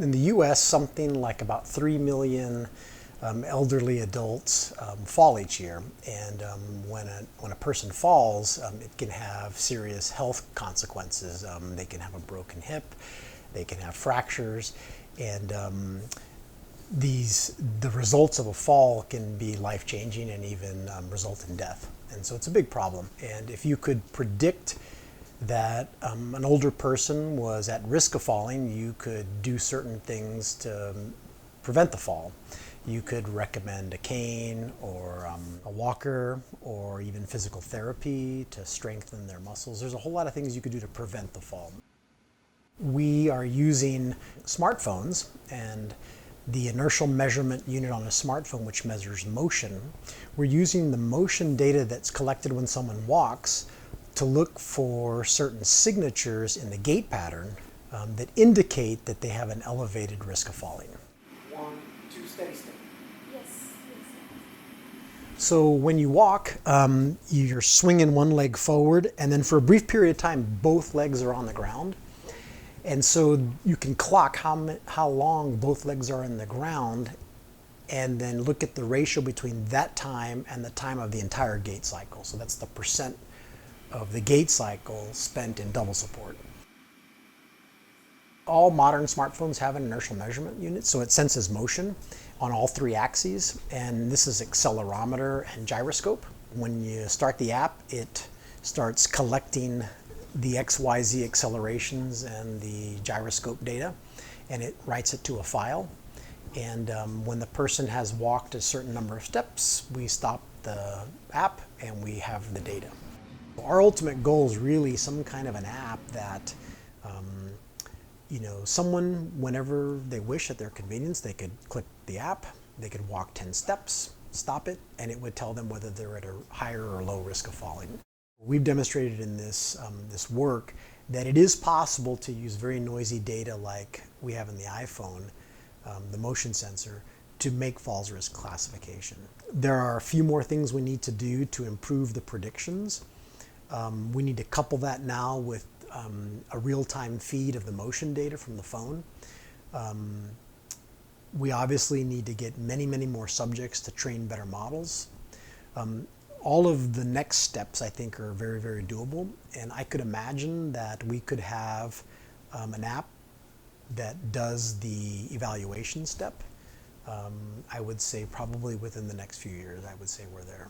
in the US, something like about 3 million elderly adults fall each year. And when a person falls, it can have serious health consequences. They can have a broken hip, they can have fractures, and the results of a fall can be life-changing and even result in death. And so it's a big problem. And if you could predict that an older person was at risk of falling, you could do certain things to prevent the fall. You could recommend a cane or a walker or even physical therapy to strengthen their muscles. There's a whole lot of things you could do to prevent the fall. We are using smartphones, and the inertial measurement unit on a smartphone, which measures motion, we're using the motion data that's collected when someone walks to look for certain signatures in the gait pattern that indicate that they have an elevated risk of falling. 1, 2, steady state. Yes. So when you walk, you're swinging one leg forward, and then for a brief period of time, both legs are on the ground. And so you can clock how long both legs are in the ground, and then look at the ratio between that time and the time of the entire gait cycle. So that's the percent of the gait cycle spent in double support. All modern smartphones have an inertial measurement unit, so it senses motion on all 3 axes, and this is accelerometer and gyroscope. When you start the app, it starts collecting the XYZ accelerations and the gyroscope data, and it writes it to a file. And when the person has walked a certain number of steps, we stop the app and we have the data. Our ultimate goal is really some kind of an app that someone, whenever they wish at their convenience, they could click the app, they could walk 10 steps, stop it, and it would tell them whether they're at a higher or low risk of falling. We've demonstrated in this work that it is possible to use very noisy data like we have in the iPhone, the motion sensor, to make falls risk classification. There are a few more things we need to do to improve the predictions. We need to couple that now with a real-time feed of the motion data from the phone. We obviously need to get many, many more subjects to train better models. All of the next steps, I think, are very, very doable, and I could imagine that we could have an app that does the evaluation step. I would say probably within the next few years, I would say we're there.